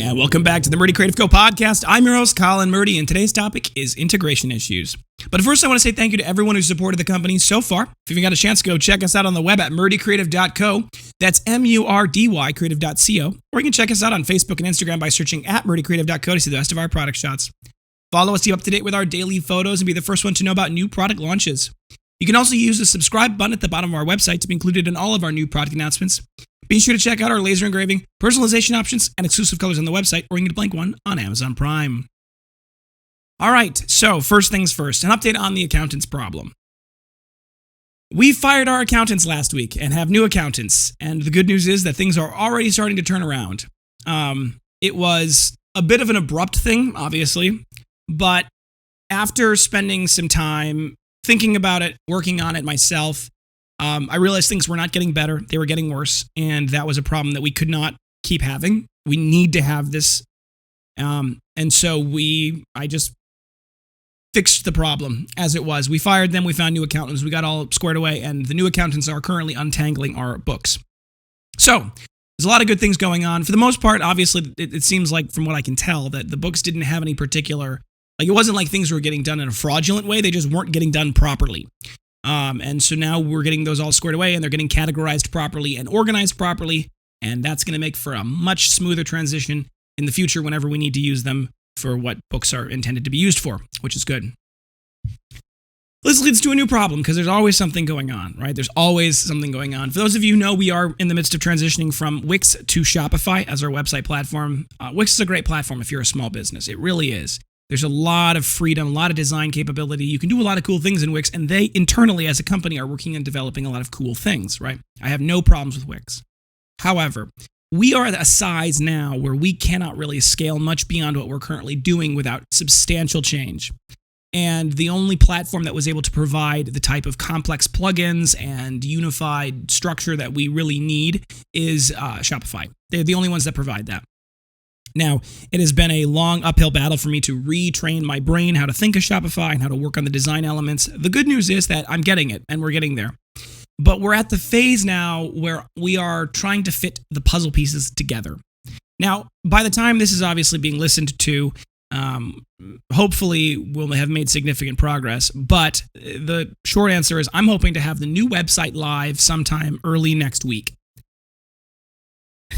And welcome back to the Murdy Creative Co podcast. I'm your host, Colin Murdy, and today's topic is integration issues. But first, I want to say thank you to everyone who's supported the company so far. If you haven't got a chance, go check us out on the web at murdycreative.co. That's MURDY creative.co. Or you can check us out on Facebook and Instagram by searching at murdycreative.co to see the rest of our product shots. Follow us to keep up to date with our daily photos and be the first one to know about new product launches. You can also use the subscribe button at the bottom of our website to be included in all of our new product announcements. Be sure to check out our laser engraving, personalization options, and exclusive colors on the website, or you can get a blank one on Amazon Prime. All right, so first things first, an update on the accountant's problem. We fired our accountants last week and have new accountants, and the good news is that things are already starting to turn around. It was a bit of an abrupt thing, obviously, but after spending some time thinking about it, working on it myself, I realized things were not getting better. They were getting worse. And that was a problem that we could not keep having. We need to have this. And so I just fixed the problem as it was. We fired them. We found new accountants. We got all squared away. And the new accountants are currently untangling our books. So there's a lot of good things going on. For the most part, obviously, it seems like, from what I can tell, that the books didn't have any particular, it wasn't like things were getting done in a fraudulent way. They just weren't getting done properly. And so now we're getting those all squared away, and they're getting categorized properly and organized properly, and that's going to make for a much smoother transition in the future whenever we need to use them for what books are intended to be used for, which is good. This leads to a new problem, because there's always something going on, right? There's always something going on. For those of you who know, we are in the midst of transitioning from Wix to Shopify as our website platform. Wix is a great platform if you're a small business. It really is. There's a lot of freedom, a lot of design capability. You can do a lot of cool things in Wix, and they internally as a company are working on developing a lot of cool things, right? I have no problems with Wix. However, we are at a size now where we cannot really scale much beyond what we're currently doing without substantial change. And the only platform that was able to provide the type of complex plugins and unified structure that we really need is Shopify. They're the only ones that provide that. Now, it has been a long uphill battle for me to retrain my brain how to think of Shopify and how to work on the design elements. The good news is that I'm getting it, and we're getting there. But we're at the phase now where we are trying to fit the puzzle pieces together. Now, by the time this is obviously being listened to, hopefully we'll have made significant progress. But the short answer is I'm hoping to have the new website live sometime early next week.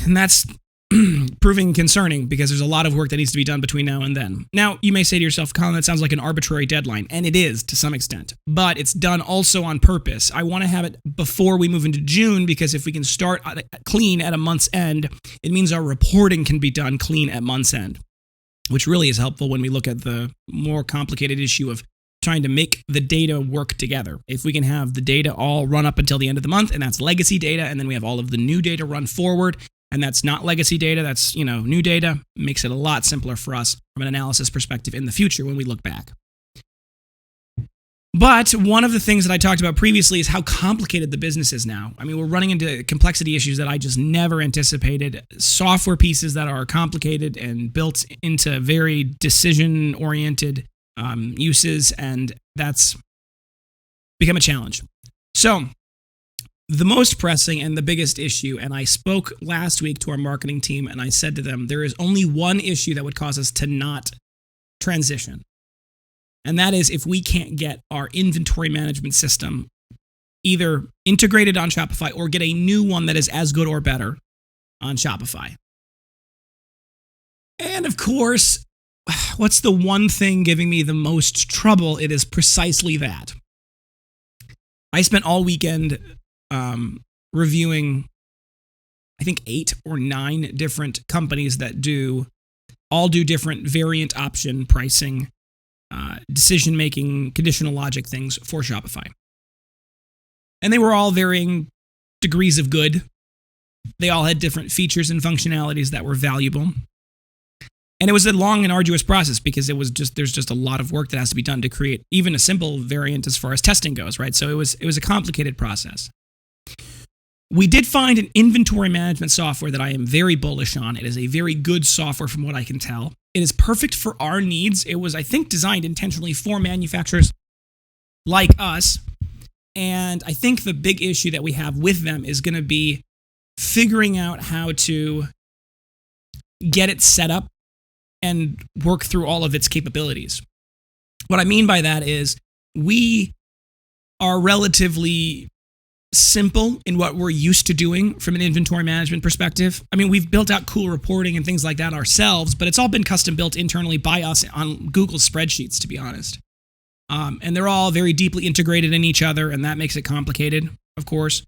And that's proving concerning, because there's a lot of work that needs to be done between now and then. Now, you may say to yourself, Colin, that sounds like an arbitrary deadline, and it is to some extent, but it's done also on purpose. I want to have it before we move into June, because if we can start clean at a month's end, it means our reporting can be done clean at month's end, which really is helpful when we look at the more complicated issue of trying to make the data work together. If we can have the data all run up until the end of the month, and that's legacy data, and then we have all of the new data run forward, and that's not legacy data, that's, new data, makes it a lot simpler for us from an analysis perspective in the future when we look back. But one of the things that I talked about previously is how complicated the business is now. I mean, we're running into complexity issues that I just never anticipated, software pieces that are complicated and built into very decision-oriented uses, and that's become a challenge. So, the most pressing and the biggest issue, and I spoke last week to our marketing team, and I said to them, there is only one issue that would cause us to not transition. And that is if we can't get our inventory management system either integrated on Shopify or get a new one that is as good or better on Shopify. And of course, what's the one thing giving me the most trouble? It is precisely that. I spent all weekend reviewing, I think, 8 or 9 different companies that all do different variant option pricing, decision-making, conditional logic things for Shopify. And they were all varying degrees of good. They all had different features and functionalities that were valuable. And it was a long and arduous process, because there's just a lot of work that has to be done to create even a simple variant as far as testing goes, right? So it was a complicated process. We did find an inventory management software that I am very bullish on. It is a very good software from what I can tell. It is perfect for our needs. It was, I think, designed intentionally for manufacturers like us. And I think the big issue that we have with them is going to be figuring out how to get it set up and work through all of its capabilities. What I mean by that is we are relatively simple in what we're used to doing from an inventory management perspective. I mean, we've built out cool reporting and things like that ourselves, but it's all been custom built internally by us on Google spreadsheets, to be honest. And they're all very deeply integrated in each other, and that makes it complicated, of course.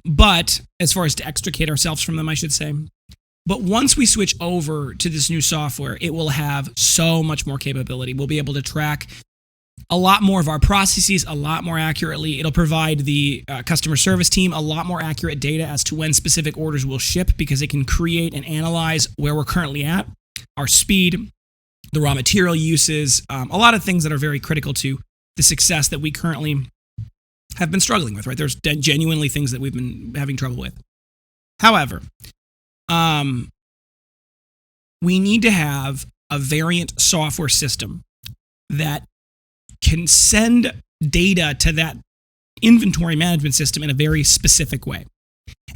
But as far as to extricate ourselves from them, I should say. But once we switch over to this new software, it will have so much more capability. We'll be able to track a lot more of our processes a lot more accurately. It'll provide the customer service team a lot more accurate data as to when specific orders will ship, because it can create and analyze where we're currently at, our speed, the raw material uses, a lot of things that are very critical to the success that we currently have been struggling with, right? There's genuinely things that we've been having trouble with. However, we need to have a variant software system that can send data to that inventory management system in a very specific way.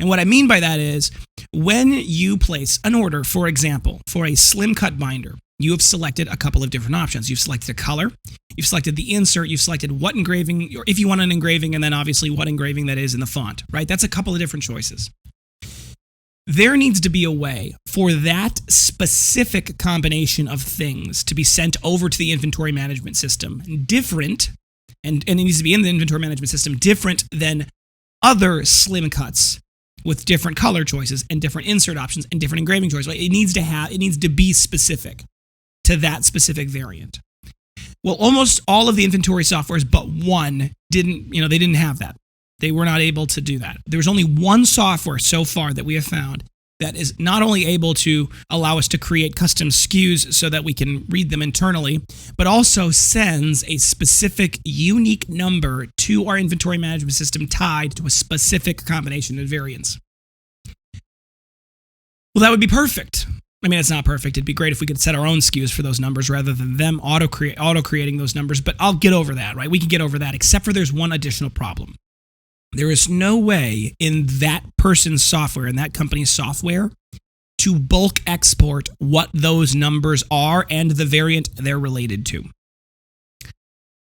And what I mean by that is when you place an order, for example, for a slim cut binder, you have selected a couple of different options. You've selected a color, you've selected the insert, you've selected what engraving, or if you want an engraving, and then obviously what engraving that is in the font, right? That's a couple of different choices. There needs to be a way for that specific combination of things to be sent over to the inventory management system, different, and it needs to be in the inventory management system, different than other slim cuts with different color choices and different insert options and different engraving choices. It needs to be specific to that specific variant. Well, almost all of the inventory softwares but one didn't have that. They were not able to do that. There's only one software so far that we have found that is not only able to allow us to create custom SKUs so that we can read them internally, but also sends a specific unique number to our inventory management system tied to a specific combination of variants. Well, that would be perfect. I mean, it's not perfect. It'd be great if we could set our own SKUs for those numbers rather than them auto-creating those numbers, but I'll get over that, right? We can get over that, except for there's one additional problem. There is no way in that person's software, in that company's software, to bulk export what those numbers are and the variant they're related to.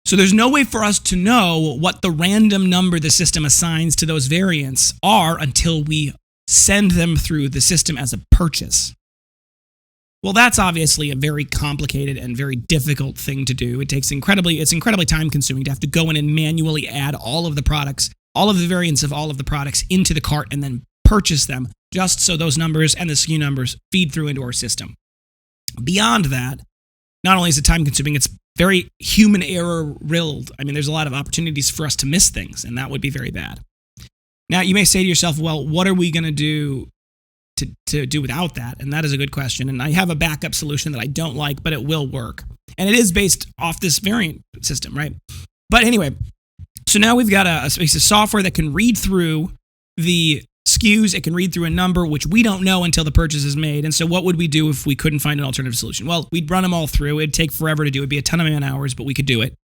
So there's no way for us to know what the random number the system assigns to those variants are until we send them through the system as a purchase. Well, that's obviously a very complicated and very difficult thing to do. It's incredibly time consuming to have to go in and manually add all of the products, all of the variants of all of the products into the cart and then purchase them just so those numbers and the SKU numbers feed through into our system. Beyond that, not only is it time consuming, it's very human error riddled. I mean, there's a lot of opportunities for us to miss things, and that would be very bad. Now, you may say to yourself, well, what are we going to do to do without that? And that is a good question. And I have a backup solution that I don't like, but it will work. And it is based off this variant system, right? But anyway, so now we've got a piece of software that can read through the SKUs. It can read through a number, which we don't know until the purchase is made. And so what would we do if we couldn't find an alternative solution? Well, we'd run them all through. It'd take forever to do. It'd be a ton of man hours, but we could do it.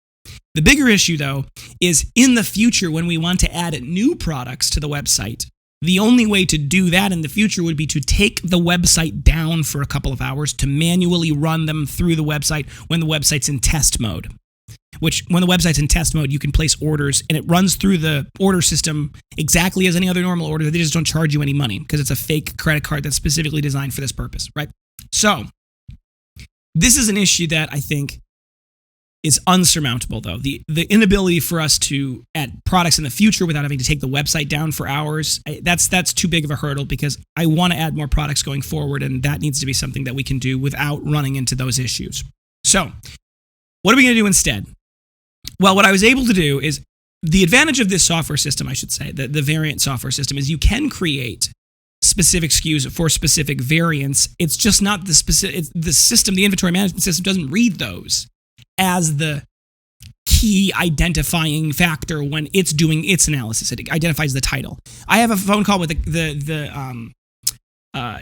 The bigger issue, though, is in the future when we want to add new products to the website, the only way to do that in the future would be to take the website down for a couple of hours to manually run them through the website when the website's in test mode. Which, when the website's in test mode, you can place orders, and it runs through the order system exactly as any other normal order. They just don't charge you any money because it's a fake credit card that's specifically designed for this purpose, right? So, this is an issue that I think is unsurmountable, though. The inability for us to add products in the future without having to take the website down for hours, that's too big of a hurdle because I want to add more products going forward, and that needs to be something that we can do without running into those issues. So, what are we going to do instead? Well, what I was able to do is, the advantage of this software system, I should say, the variant software system, is you can create specific SKUs for specific variants. It's just not the specific, the system, the inventory management system doesn't read those as the key identifying factor when it's doing its analysis. It identifies the title. I have a phone call with the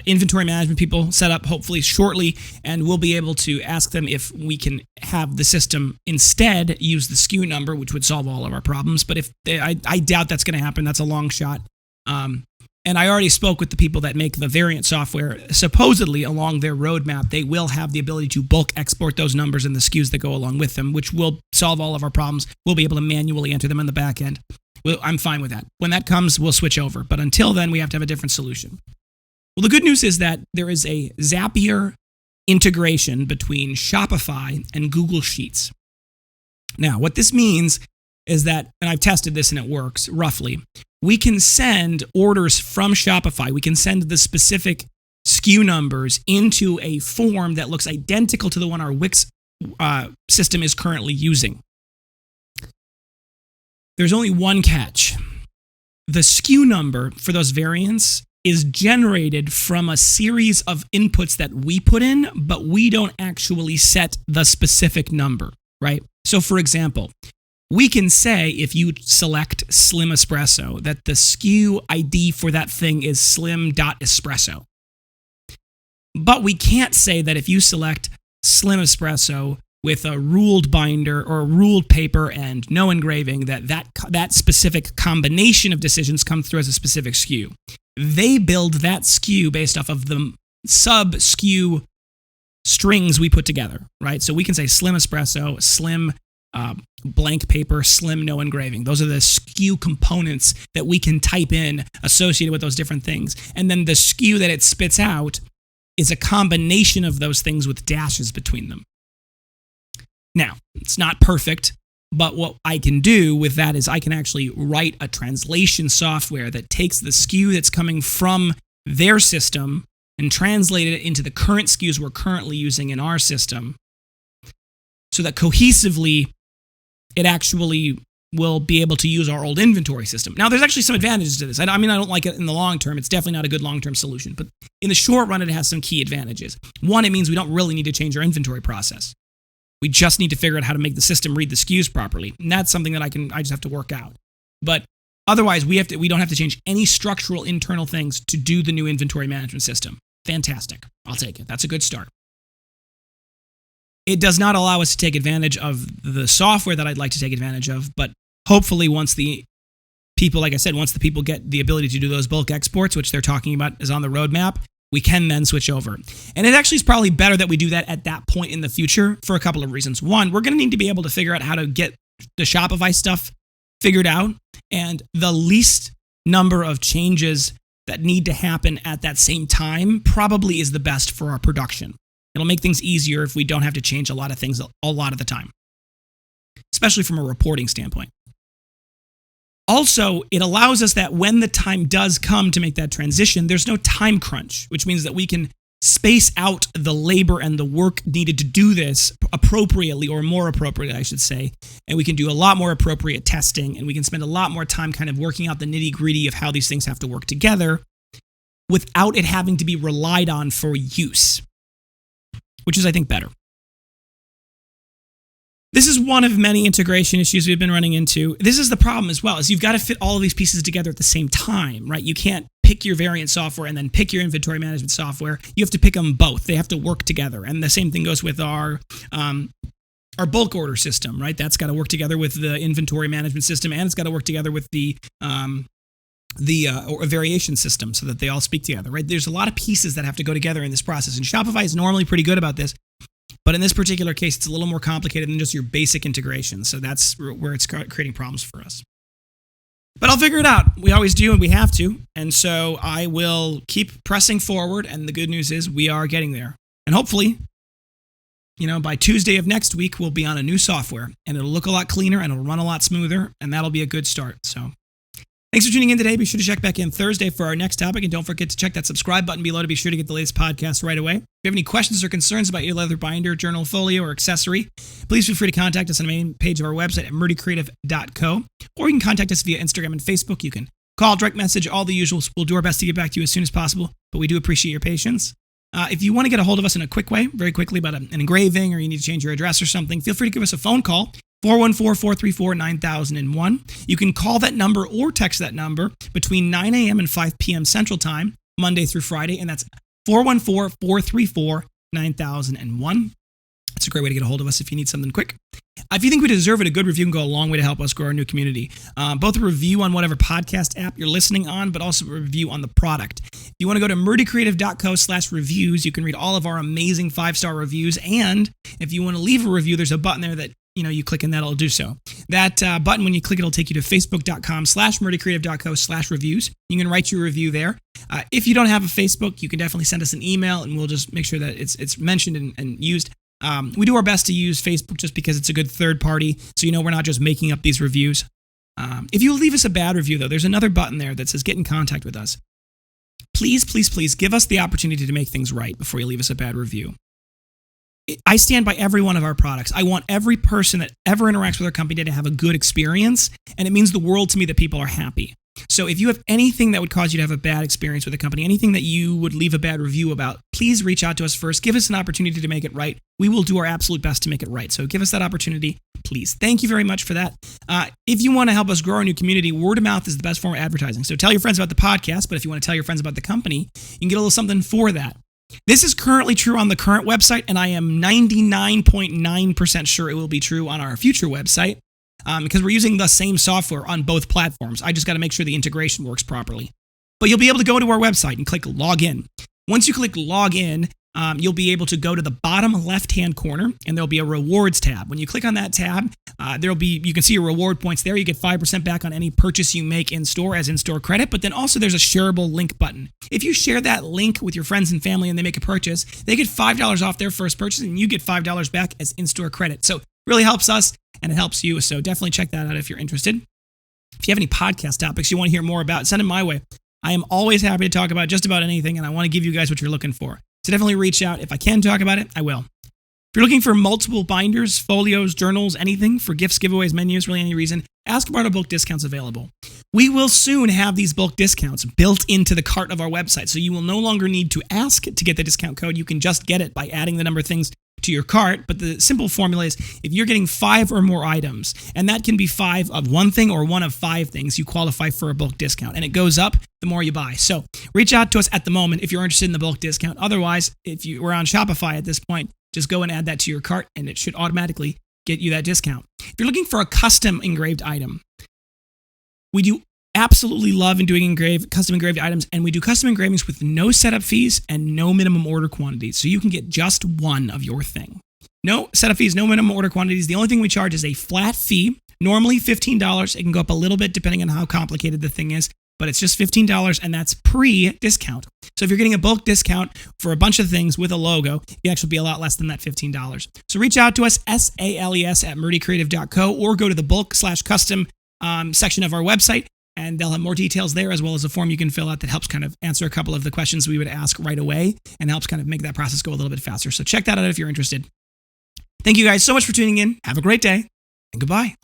inventory management people set up hopefully shortly, and we'll be able to ask them if we can have the system instead use the SKU number, which would solve all of our problems. But if I doubt that's going to happen, that's a long shot. And And I already spoke with the people that make the variant software. Supposedly, along their roadmap, they will have the ability to bulk export those numbers and the SKUs that go along with them, which will solve all of our problems. We'll be able to manually enter them on the back end. I'm fine with that. When that comes, we'll switch over. But until then, we have to have a different solution. Well, the good news is that there is a Zapier integration between Shopify and Google Sheets. Now, what this means is that, and I've tested this and it works roughly, we can send orders from Shopify. We can send the specific SKU numbers into a form that looks identical to the one our Wix system is currently using. There's only one catch. The SKU number for those variants is generated from a series of inputs that we put in, but we don't actually set the specific number, right? So for example, we can say if you select Slim Espresso that the SKU ID for that thing is slim.espresso. But we can't say that if you select Slim Espresso with a ruled binder or a ruled paper and no engraving, that specific combination of decisions comes through as a specific SKU. They build that SKU based off of the sub-SKU strings we put together, right? So we can say Slim Espresso, Slim blank paper, Slim no engraving. Those are the SKU components that we can type in associated with those different things. And then the SKU that it spits out is a combination of those things with dashes between them. Now, it's not perfect, but what I can do with that is I can actually write a translation software that takes the SKU that's coming from their system and translate it into the current SKUs we're currently using in our system so that cohesively it actually will be able to use our old inventory system. Now, there's actually some advantages to this. I mean, I don't like it in the long term. It's definitely not a good long-term solution. But in the short run, it has some key advantages. One, it means we don't really need to change our inventory process. We just need to figure out how to make the system read the SKUs properly. And that's something that I just have to work out. But otherwise, we don't have to change any structural internal things to do the new inventory management system. Fantastic. I'll take it. That's a good start. It does not allow us to take advantage of the software that I'd like to take advantage of, but hopefully once the people get the ability to do those bulk exports, which they're talking about is on the roadmap, we can then switch over. And it actually is probably better that we do that at that point in the future for a couple of reasons. One, we're going to need to be able to figure out how to get the Shopify stuff figured out, and the least number of changes that need to happen at that same time probably is the best for our production. It'll make things easier if we don't have to change a lot of things a lot of the time, especially from a reporting standpoint. Also, it allows us that when the time does come to make that transition, there's no time crunch, which means that we can space out the labor and the work needed to do this appropriately, or more appropriately, I should say, and we can do a lot more appropriate testing, and we can spend a lot more time kind of working out the nitty-gritty of how these things have to work together without it having to be relied on for use, which is, I think, better. This is one of many integration issues we've been running into. This is the problem as well, is you've got to fit all of these pieces together at the same time, right? You can't pick your variant software and then pick your inventory management software. You have to pick them both. They have to work together. And the same thing goes with our bulk order system, right? That's got to work together with the inventory management system, and it's got to work together with the variation system so that they all speak together, right? There's a lot of pieces that have to go together in this process. And Shopify is normally pretty good about this. But in this particular case, it's a little more complicated than just your basic integration. So that's where it's creating problems for us. But I'll figure it out. We always do, and we have to. And so I will keep pressing forward. And the good news is we are getting there. And hopefully, by Tuesday of next week, we'll be on a new software. And it'll look a lot cleaner, and it'll run a lot smoother. And that'll be a good start. So thanks for tuning in today. Be sure to check back in Thursday for our next topic. And don't forget to check that subscribe button below to be sure to get the latest podcast right away. If you have any questions or concerns about your leather binder, journal, folio, or accessory, please feel free to contact us on the main page of our website at murdycreative.co. Or you can contact us via Instagram and Facebook. You can call, direct message, all the usuals. We'll do our best to get back to you as soon as possible, but we do appreciate your patience. If you want to get a hold of us in a quick way, very quickly, about an engraving, or you need to change your address or something, feel free to give us a phone call. 414-434-9001. You can call that number or text that number between 9 a.m. and 5 p.m. Central Time, Monday through Friday, and that's 414-434-9001. It's a great way to get a hold of us if you need something quick. If you think we deserve it, a good review can go a long way to help us grow our new community. Both a review on whatever podcast app you're listening on, but also a review on the product. If you want to go to murdycreative.co/reviews, you can read all of our amazing 5-star reviews. And if you want to leave a review, there's a button there that you click and that'll do so. That button, when you click, it'll take you to facebook.com/murdycreative.co/reviews. You can write your review there. If you don't have a Facebook, you can definitely send us an email and we'll just make sure that it's mentioned and used. We do our best to use Facebook just because it's a good third party, so we're not just making up these reviews. If you leave us a bad review, though, there's another button there that says get in contact with us. Please, please, please give us the opportunity to make things right before you leave us a bad review. I stand by every one of our products. I want every person that ever interacts with our company to have a good experience, and it means the world to me that people are happy. So if you have anything that would cause you to have a bad experience with a company, anything that you would leave a bad review about, please reach out to us first. Give us an opportunity to make it right. We will do our absolute best to make it right. So give us that opportunity, please. Thank you very much for that. If you want to help us grow our new community, word of mouth is the best form of advertising. So tell your friends about the podcast, but if you want to tell your friends about the company, you can get a little something for that. This is currently true on the current website, and I am 99.9% sure it will be true on our future website. Because we're using the same software on both platforms. I just got to make sure the integration works properly. But you'll be able to go to our website and click Login. Once you click Login, you'll be able to go to the bottom left-hand corner, and there'll be a Rewards tab. When you click on that tab, you can see your reward points there. You get 5% back on any purchase you make in-store as in-store credit, but then also there's a shareable link button. If you share that link with your friends and family and they make a purchase, they get $5 off their first purchase, and you get $5 back as in-store credit. So it really helps us, and it helps you, so definitely check that out if you're interested. If you have any podcast topics you want to hear more about, send them my way. I am always happy to talk about just about anything, and I want to give you guys what you're looking for. So definitely reach out. If I can talk about it, I will. If you're looking for multiple binders, folios, journals, anything for gifts, giveaways, menus, really any reason, ask about our bulk discounts available. We will soon have these bulk discounts built into the cart of our website, so you will no longer need to ask to get the discount code. You can just get it by adding the number of things to your cart, but the simple formula is if you're getting 5 or more items, and that can be 5 of one thing or 1 of 5 things, you qualify for a bulk discount, and it goes up the more you buy. So reach out to us at the moment if you're interested in the bulk discount. Otherwise, if you were on Shopify at this point, just go and add that to your cart, and it should automatically get you that discount. If you're looking for a custom engraved item, we do absolutely love doing custom engraved items, and we do custom engravings with no setup fees and no minimum order quantities, so you can get just one of your thing. No setup fees, no minimum order quantities. The only thing we charge is a flat fee, normally $15. It can go up a little bit depending on how complicated the thing is, but it's just $15, and that's pre-discount. So if you're getting a bulk discount for a bunch of things with a logo, it can actually be a lot less than that $15. So reach out to us, SALES at murdycreative.co, or go to the bulk/custom section of our website, and they'll have more details there, as well as a form you can fill out that helps kind of answer a couple of the questions we would ask right away and helps kind of make that process go a little bit faster. So check that out if you're interested. Thank you guys so much for tuning in. Have a great day, and goodbye.